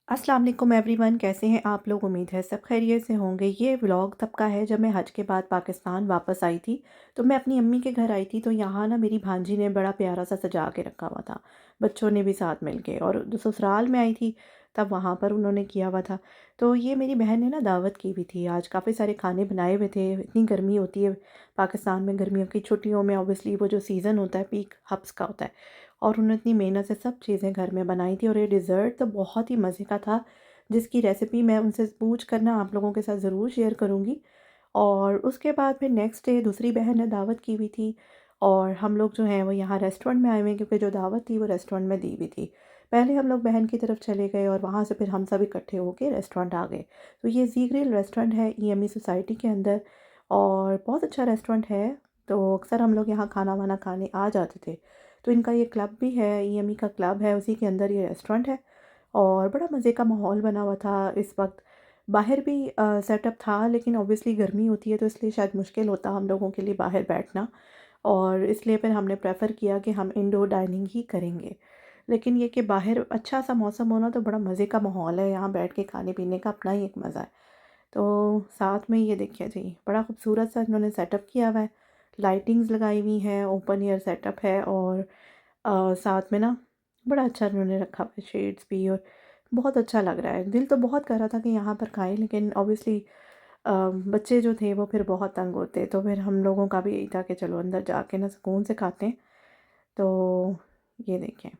अस्सलाम वालेकुम एवरीवन, कैसे हैं आप लोग? उम्मीद है सब खैरियत से होंगे। ये व्लॉग तब का है जब मैं हज के बाद पाकिस्तान वापस आई थी। तो मैं अपनी अम्मी के घर आई थी, तो यहाँ ना मेरी भांजी ने बड़ा प्यारा सा सजा के रखा हुआ था। बच्चों ने भी साथ मिल के, और जो ससुराल में आई थी तब वहाँ पर उन्होंने किया हुआ था। तो ये मेरी बहन ने ना दावत की हुई थी, आज काफ़ी सारे खाने बनाए हुए थे। इतनी गर्मी होती है पाकिस्तान में, गर्मियों की छुट्टियों में ऑब्वियसली वो जो सीज़न होता है पीक हब्स का होता है, और उन्होंने इतनी मेहनत से सब चीज़ें घर में बनाई थी। और ये डिज़र्ट तो बहुत ही मज़े का था, जिसकी रेसिपी मैं उनसे पूछ कर ना आप लोगों के साथ ज़रूर शेयर करूँगी। और उसके बाद फिर नेक्स्ट डे दूसरी बहन ने दावत की हुई थी, और हम लोग जो हैं वो यहाँ रेस्टोरेंट में आए हुए हैं, क्योंकि जो दावत थी वो रेस्टोरेंट में दी हुई थी। पहले हम लोग बहन की तरफ चले गए, और वहाँ से फिर हम सब इकट्ठे होके रेस्टोरेंट आ गए। तो ये ज़ी ग्रिल रेस्टोरेंट है ईएमई सोसाइटी के अंदर, और बहुत अच्छा रेस्टोरेंट है। तो अक्सर हम लोग यहाँ खाना वाना खाने आ जाते थे। तो इनका ये क्लब भी है, ईएमई का क्लब है, उसी के अंदर ये रेस्टोरेंट है। और बड़ा मज़े का माहौल बना हुआ था इस वक्त। बाहर भी सेटअप था, लेकिन ऑब्वियसली गर्मी होती है तो इसलिए शायद मुश्किल होता हम लोगों के लिए बाहर बैठना, और इसलिए फिर हमने प्रेफर किया कि हम इंडोर डाइनिंग ही करेंगे। लेकिन ये कि बाहर अच्छा सा मौसम होना तो बड़ा मज़े का माहौल है, यहाँ बैठ के खाने पीने का अपना ही एक मज़ा है। तो साथ में ये देखिए जी, बड़ा खूबसूरत सा इन्होंने सेटअप किया हुआ है, लाइटिंग्स लगाई हुई हैं, ओपन एयर सेटअप है, और साथ में ना बड़ा अच्छा इन्होंने रखा हुआ है शेड्स भी, और बहुत अच्छा लग रहा है। दिल तो बहुत कर रहा था कि यहाँ पर खाएँ, लेकिन ऑब्वियसली बच्चे जो थे वो फिर बहुत तंग होते, तो फिर हम लोगों का भी यही था कि चलो अंदर जाके ना सुकून से खाते हैं। तो ये देखें,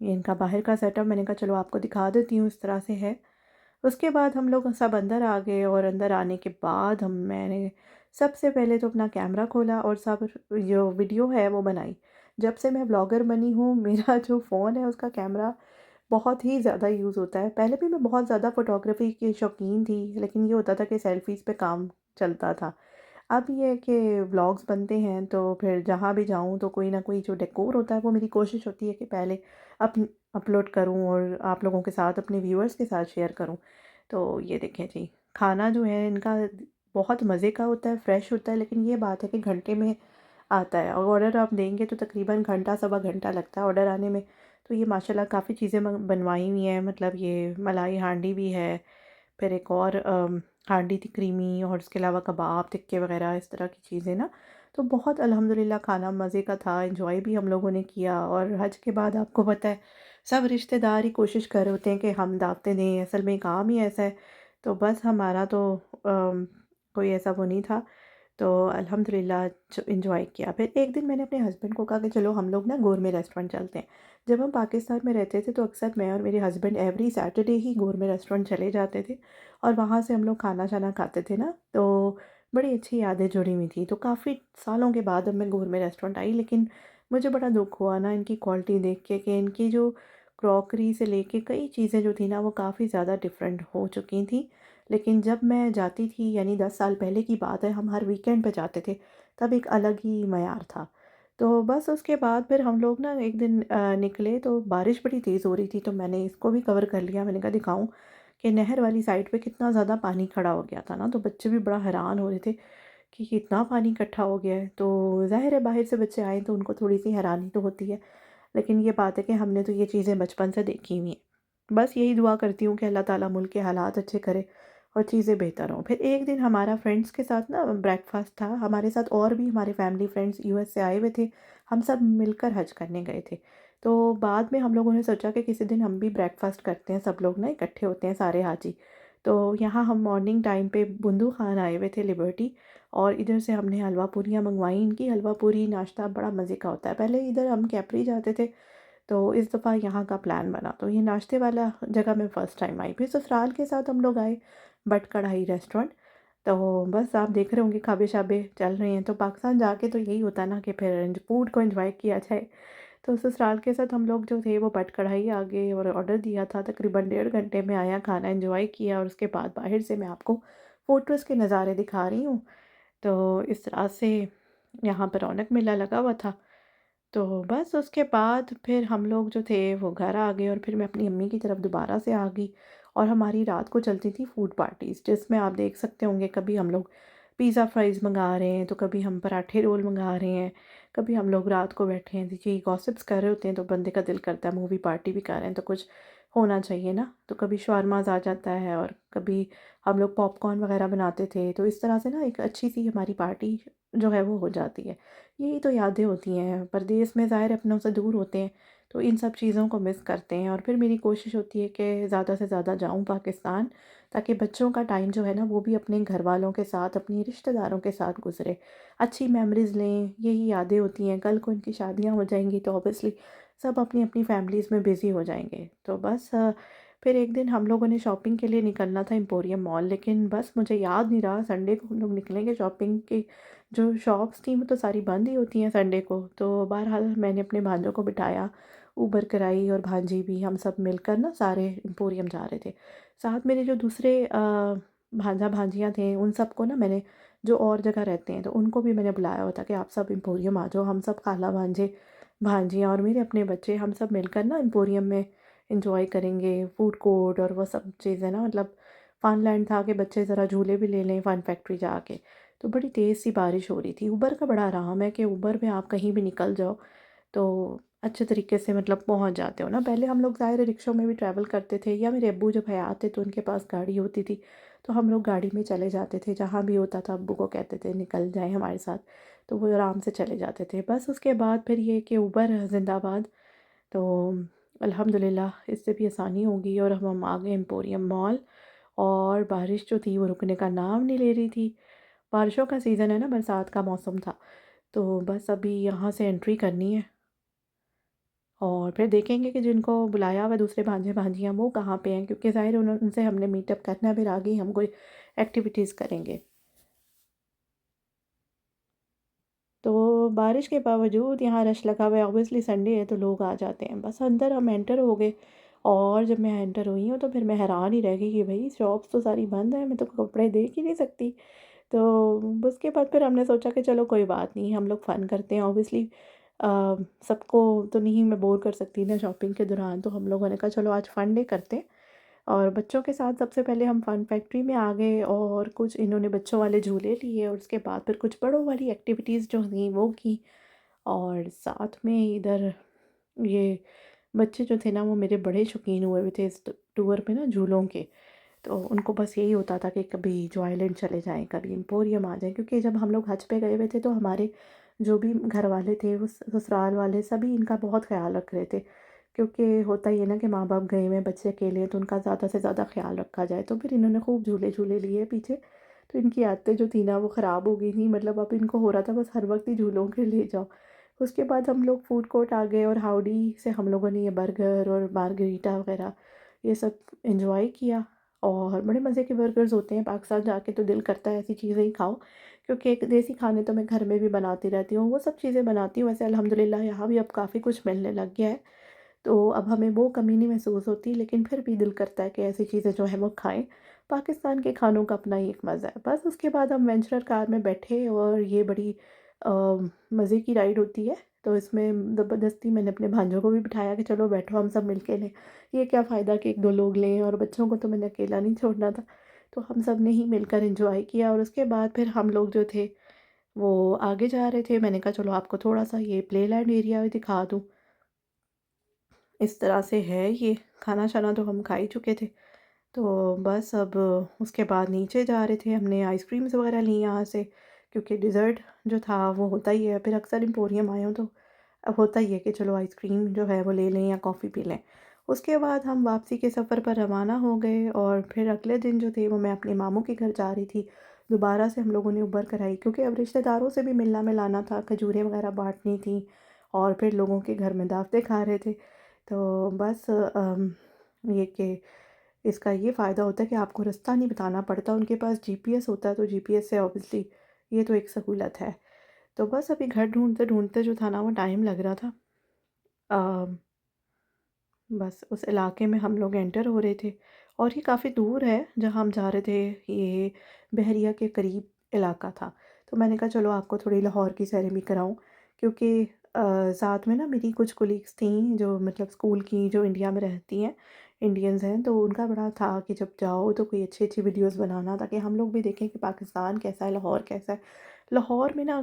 ये इनका बाहर का सेटअप, मैंने कहा चलो आपको दिखा देती हूँ, इस तरह से है। उसके बाद हम लोग सब अंदर आ गए, और अंदर आने के बाद हम मैंने सबसे पहले तो अपना कैमरा खोला और सब जो वीडियो है वो बनाई। जब से मैं ब्लॉगर बनी हूँ मेरा जो फ़ोन है उसका कैमरा बहुत ही ज़्यादा यूज़ होता है। पहले भी मैं बहुत ज़्यादा फ़ोटोग्राफ़ी की शौकीन थी, लेकिन ये होता था कि सेल्फ़ीज़ पे काम चलता था। अब ये है कि व्लॉग्स बनते हैं तो फिर जहाँ भी जाऊँ तो कोई ना कोई जो डेकोर होता है वो मेरी कोशिश होती है कि पहले अप अपलोड करूँ और आप लोगों के साथ, अपने व्यूअर्स के साथ शेयर करूँ। तो ये देखें जी, खाना जो है इनका बहुत मज़े का होता है, फ्रेश होता है, लेकिन ये बात है कि घंटे में आता है, और ऑर्डर आप देंगे तो तकरीबन घंटा सवा घंटा लगता है ऑर्डर आने में। तो ये माशाल्लाह काफ़ी चीज़ें बनवाई हुई हैं, मतलब ये मलाई हांडी भी है, फिर एक और हांडी थी क्रीमी, और उसके अलावा कबाब, टिक्के वगैरह इस तरह की चीज़ें ना। तो बहुत अल्हम्दुलिल्लाह खाना मज़े का था, एंजॉय भी हम लोगों ने किया। और हज के बाद आपको पता है सब रिश्तेदार ही कोशिश कर रहे होते हैं कि हम दावतें दें, असल में काम ही ऐसा है। तो बस हमारा तो कोई ऐसा वो नहीं था, तो अल्हम्दुलिल्लाह एंजॉय किया। फिर एक दिन मैंने अपने हस्बैंड को कहा कि चलो हम लोग ना गोरमे रेस्टोरेंट चलते हैं। जब हम पाकिस्तान में रहते थे तो अक्सर मैं और मेरे हस्बैंड एवरी सैटरडे ही गोरमे रेस्टोरेंट चले जाते थे, और वहाँ से हम लोग खाना शाना खाते थे ना, तो बड़ी अच्छी यादें जुड़ी हुई थी। तो काफ़ी सालों के बाद अब मैं गोरमे रेस्टोरेंट आई, लेकिन मुझे बड़ा दुख हुआ ना इनकी क्वालिटी देख के, कि इनकी जो क्रॉकरी से लेके कई चीज़ें जो थी ना वो काफ़ी ज़्यादा डिफरेंट हो चुकी थी। लेकिन जब मैं जाती थी, यानी 10 साल पहले की बात है, हम हर वीकेंड पे जाते थे, तब एक अलग ही मयार था। तो बस उसके बाद फिर हम लोग ना एक दिन निकले तो बारिश बड़ी तेज़ हो रही थी, तो मैंने इसको भी कवर कर लिया। मैंने कहा दिखाऊं कि नहर वाली साइड पे कितना ज़्यादा पानी खड़ा हो गया था ना, तो बच्चे भी बड़ा हैरान हो रहे थे कि कितना पानी इकट्ठा हो गया है। तो ज़ाहिर है बाहर से बच्चे आए तो उनको थोड़ी सी हैरानी तो होती है, लेकिन ये बात है कि हमने तो ये चीज़ें बचपन से देखी हुई हैं। बस यही दुआ करती हूँ कि अल्लाह ताला मुल्क के हालात अच्छे करे और चीज़ें बेहतर हों। फिर एक दिन हमारा फ्रेंड्स के साथ ना ब्रेकफास्ट था, हमारे साथ और भी हमारे फैमिली फ्रेंड्स यूएस से आए हुए थे, हम सब मिलकर हज करने गए थे। तो बाद में हम लोगों ने सोचा कि किसी दिन हम भी ब्रेकफास्ट करते हैं, सब लोग ना इकट्ठे होते हैं सारे हाजी। तो यहाँ हम मॉर्निंग टाइम पे बुंदू खान आए हुए थे लिबर्टी, और इधर से हमने हलवा पूरियाँ मंगवाई। इनकी हलवा पूरी नाश्ता बड़ा मज़े का होता है। पहले इधर हम कैपरी जाते थे, तो इस दफ़ा यहाँ का प्लान बना, तो ये नाश्ते वाला जगह मैं फ़र्स्ट टाइम आई। फिर ससुराल के साथ हम लोग आए बट कढ़ाई रेस्टोरेंट। तो बस आप देख रहे होंगे ख़ाबे शाबे चल रहे हैं। तो पाकिस्तान जाके तो यही होता है ना कि फिर फूड को एंजॉय किया जाए। तो ससुराल के साथ हम लोग जो थे वो बट कढ़ाई आ गए, और ऑर्डर दिया था, तकरीबन 1.5 घंटे में आया खाना, एंजॉय किया। और उसके बाद बाहर से मैं आपको फ़ोटोज़ के नज़ारे दिखा रही हूँ। तो इस तरह से यहाँ पर रौनक मेला लगा हुआ था। तो बस उसके बाद फिर हम लोग जो थे वो घर आ गए, और फिर मैं अपनी अम्मी की तरफ दोबारा से आ गई। और हमारी रात को चलती थी फूड पार्टीज़, जिसमें आप देख सकते होंगे कभी हम लोग पिज़्ज़ा फ्राइज़ मंगा रहे हैं, तो कभी हम पराठे रोल मंगा रहे हैं, कभी हम लोग रात को बैठे हैं, देखिए गॉसिप्स कर रहे होते हैं, तो बंदे का दिल करता है मूवी पार्टी भी कर रहे हैं तो कुछ होना चाहिए ना। तो कभी शवारमाज़ आ जाता है और कभी हम लोग पॉपकॉर्न वग़ैरह बनाते थे, तो इस तरह से ना एक अच्छी-सी हमारी पार्टी जो है वो हो जाती है। यही तो यादें होती हैं, परदेस में ज़ाहिर है अपनों से दूर होते हैं, तो इन सब चीज़ों को मिस करते हैं और फिर मेरी कोशिश होती है कि ज़्यादा से ज़्यादा जाऊँ पाकिस्तान, ताकि बच्चों का टाइम जो है ना वो भी अपने घरवालों के साथ, अपने रिश्तेदारों के साथ गुज़रे। अच्छी मेमोरीज़ लें, यही यादें होती हैं। कल को इनकी शादियाँ हो जाएँगी तो ऑब्वियसली सब अपनी-अपनी फैमिलीज़ में बिज़ी हो जाएँगे। तो बस फिर एक दिन हम लोगों ने शॉपिंग के लिए निकलना था एम्पोरियम मॉल, लेकिन बस मुझे याद नहीं रहा संडे को हम लोग निकलेंगे शॉपिंग की। जो शॉप्स थी वो तो सारी बंद ही होती हैं संडे को। तो बहरहाल मैंने अपने भांजों को बिठाया, उबर कराई और भांजी भी, हम सब मिलकर ना सारे एम्पोरियम जा रहे थे। साथ मेरे जो दूसरे भांजा-भांजियाँ थे उन सबको ना मैंने, जो और जगह रहते हैं तो उनको भी मैंने बुलाया हुआ था कि आप सब एम्पोरियम आ जाओ। हम सब खाला भांजे, भांजियाँ और मेरे अपने बच्चे, हम सब मिलकर ना एम्पोरियम में एंजॉय करेंगे, फूड कोर्ट और वो सब चीज़ें ना, मतलब फनलैंड था कि बच्चे ज़रा झूले भी ले लें फन फैक्ट्री जाके। तो बड़ी तेज़ सी बारिश हो रही थी। उबर का बड़ा आराम है कि उबर में आप कहीं भी निकल जाओ तो अच्छे तरीके से मतलब पहुंच जाते हो ना। पहले हम लोग ज़ाहिर है रिक्शों में भी ट्रैवल करते थे, या मेरे अब्बू जब हयात थे तो उनके पास गाड़ी होती थी, तो हम लोग गाड़ी में चले जाते थे। जहाँ भी होता था अब्बू को कहते थे निकल जाएं हमारे साथ, तो वो आराम से चले जाते थे। बस उसके बाद फिर ये कि उबर ज़िंदाबाद। तो अल्हम्दुलिल्लाह इससे भी आसानी होगी और हम आ गए एम्पोरियम मॉल। और बारिश जो थी वो रुकने का नाम नहीं ले रही थी। बारिशों का सीज़न है ना, बरसात का मौसम था। तो बस अभी यहाँ से एंट्री करनी है और फिर देखेंगे कि जिनको बुलाया हुआ दूसरे भांजे-भांजियाँ वो कहाँ पे हैं, क्योंकि ज़ाहिर है उनसे हमने मीटअप करना है, फिर आगे ही हम कोई एक्टिविटीज़ करेंगे। तो बारिश के बावजूद यहाँ रश लगा हुआ है, ऑब्वियसली संडे है तो लोग आ जाते हैं। बस अंदर हम एंटर हो गए और जब मैं एंटर हुई हूँ तो फिर मैं हैरान ही रह गई कि भई शॉप्स तो सारी बंद हैं, मैं तो कपड़े देख ही नहीं सकती। तो उसके बाद फिर हमने सोचा कि चलो कोई बात नहीं, हम लोग फ़न करते हैं ऑब्वियसली। सबको तो नहीं मैं बोर कर सकती ना शॉपिंग के दौरान, तो हम लोगों ने कहा चलो आज फ़न डे करते हैं। और बच्चों के साथ सबसे पहले हम फन फैक्ट्री में आ गए और कुछ इन्होंने बच्चों वाले झूले लिए और उसके बाद फिर कुछ बड़ों वाली एक्टिविटीज़ जो थी वो की। और साथ में इधर ये बच्चे जो थे ना वो मेरे बड़े शौकीन हुए हुए थे इस टूर पे ना झूलों के। तो उनको बस यही होता था कि कभी जो आइलैंड चले जाएं, कभी एम्पोरियम आ जाएं, क्योंकि जब हम लोग हज पे गए हुए थे तो हमारे जो भी घर वाले थे उस ससुराल वाले सभी इनका बहुत ख्याल रख रहे थे। क्योंकि होता ही है ना कि माँ बाप गए हुए हैं, बच्चे अकेले हैं, तो उनका ज़्यादा से ज़्यादा ख्याल रखा जाए। तो फिर इन्होंने खूब झूले झूले लिए पीछे। तो इनकी आदतें जो थी ना वो ख़राब हो गई थी, मतलब अब इनको हो रहा था बस हर वक्त ही झूलों के ले जाओ। उसके बाद हम लोग फूड कोर्ट आ गए और हाउडी से हम लोगों ने ये बर्गर और मार्गरीटा वगैरह ये सब इंजॉय किया। और बड़े मज़े के बर्गर्स होते हैं, पाकिस्तान जाके तो दिल करता है ऐसी चीज़ें ही खाओ, क्योंकि एक देसी खाने तो मैं घर में भी बनाती रहती हूँ, वो सब चीज़ें बनाती हूँ। वैसे अल्हम्दुलिल्लाह यहाँ भी अब काफ़ी कुछ मिलने लग गया है, तो अब हमें वो कमी नहीं महसूस होती, लेकिन फिर भी दिल करता है कि ऐसी चीज़ें जो हैं वो खाएँ। पाकिस्तान के खानों का अपना ही एक मज़ा है। बस उसके बाद हम वेंचुरर कार में बैठे और ये बड़ी अ, मज़े की राइड होती है। तो इसमें ज़बरदस्ती मैंने अपने भांजों को भी बिठाया कि चलो बैठो हम सब मिलके लें। ये क्या फ़ायदा कि 1-2 लोग लें, और बच्चों को तो मैंने अकेला नहीं छोड़ना था। तो हम सब ने ही मिलकर एन्जॉय किया और उसके बाद फिर हम लोग जो थे वो आगे जा रहे थे। मैंने कहा चलो आपको थोड़ा-सा ये प्लेलैंड एरिया भी दिखा दूँ। इस तरह से है ये। खाना-शाना तो हम खा ही चुके थे। तो बस अब उसके बाद नीचे जा रहे थे, हमने आइसक्रीम्स वगैरह ली यहाँ से, क्योंकि डिज़र्ट जो था वो होता ही है। फिर अक्सर एम्पोरियम आए हो तो अब होता ही है कि चलो आइसक्रीम जो है वो ले लें या कॉफ़ी पी लें। उसके बाद हम वापसी के सफ़र पर रवाना हो गए और फिर अगले दिन जो थे वो मैं अपने मामू के घर जा रही थी। दोबारा से हम लोगों ने उबर कराई, क्योंकि अब रिश्तेदारों से भी मिलना मिलाना था, खजूरें वगैरह बाँटनी थी और फिर लोगों के घर में दावतें खा रहे थे। तो बस ये कि इसका ये फ़ायदा होता है कि आपको रास्ता नहीं बताना पड़ता, उनके पास जीपीएस होता है, तो जीपीएस से ऑब्वियसली ये तो एक सहूलत है। तो बस अभी घर ढूँढते-ढूँढते जो था ना वो टाइम लग रहा था। अ, बस उस इलाके में हम लोग एंटर हो रहे थे और ये काफ़ी दूर है जहाँ हम जा रहे थे, ये बहरिया के करीब इलाका था। तो मैंने कहा चलो आपको थोड़ी लाहौर की सैर भी कराऊँ, क्योंकि साथ में ना मेरी कुछ कोलीग्स थीं जो मतलब स्कूल की, जो इंडिया में रहती हैं, इंडियंस हैं, तो उनका बड़ा था कि जब जाओ तो कोई अच्छी-अच्छी वीडियोज़ बनाना, ताकि हम लोग भी देखें कि पाकिस्तान कैसा है, लाहौर कैसा है। लाहौर में ना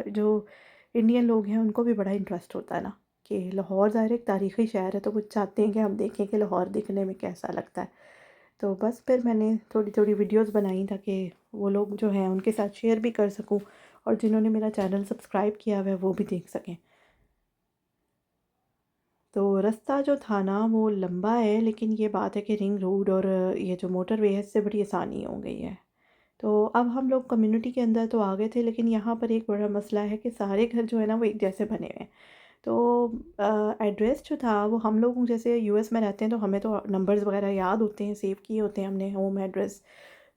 जो इंडियन लोग हैं उनको भी बड़ा इंटरेस्ट होता है ना। कि लाहौर ज़ाहिर एक तारीख़ी शहर है, तो वो चाहते हैं कि हम देखें कि लाहौर दिखने में कैसा लगता है। तो बस फिर मैंने थोड़ी-थोड़ी वीडियोज़ बनाई ताकि वो लोग जो हैं उनके साथ शेयर भी कर सकूँ और जिन्होंने मेरा चैनल सब्सक्राइब किया हुआ है वो भी देख सकें। तो रास्ता जो था ना वो लंबा है, लेकिन ये बात है कि रिंग रोड और ये जो मोटरवे है इससे बड़ी आसानी हो गई है। तो अब हम लोग कम्युनिटी के अंदर तो आ गए थे, लेकिन यहाँ पर एक बड़ा मसला है कि सारे घर जो है ना वो एक जैसे बने हुए हैं। तो एड्रेस जो था वो हम लोग जैसे यूएस में रहते हैं तो हमें तो नंबर्स वगैरह याद होते हैं, सेव किए होते हैं हमने होम एड्रेस।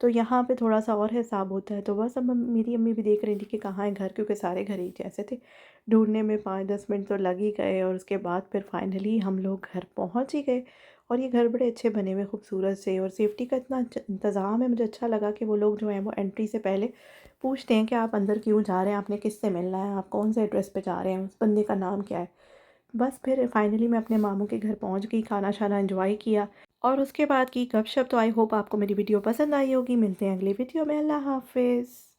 तो यहाँ पे थोड़ा-सा और हिसाब होता है, तो बस अब मेरी अम्मी भी देख रही थी कि कहाँ है घर, क्योंकि सारे घर एक जैसे थे। ढूँढने में 5-10 मिनट तो लग ही गए और उसके बाद फिर फाइनली हम लोग घर पहुँच ही गए। और ये घर बड़े अच्छे बने हुए, खूबसूरत से, और सेफ्टी का इतना इंतज़ाम है। मुझे अच्छा लगा कि वो लोग जो हैं वो एंट्री से पहले पूछते हैं कि आप अंदर क्यों जा रहे हैं, आपने किससे मिलना है, आप कौन से एड्रेस पे जा रहे हैं, उस बंदे का नाम क्या है। बस फिर फाइनली मैं अपने मामू के घर पहुँच गई, खाना-शाना एन्जॉय किया और उसके बाद की गपशप। तो आई होप आपको मेरी वीडियो पसंद आई होगी। मिलते हैं अगली वीडियो में। अल्लाह हाफ़िज़।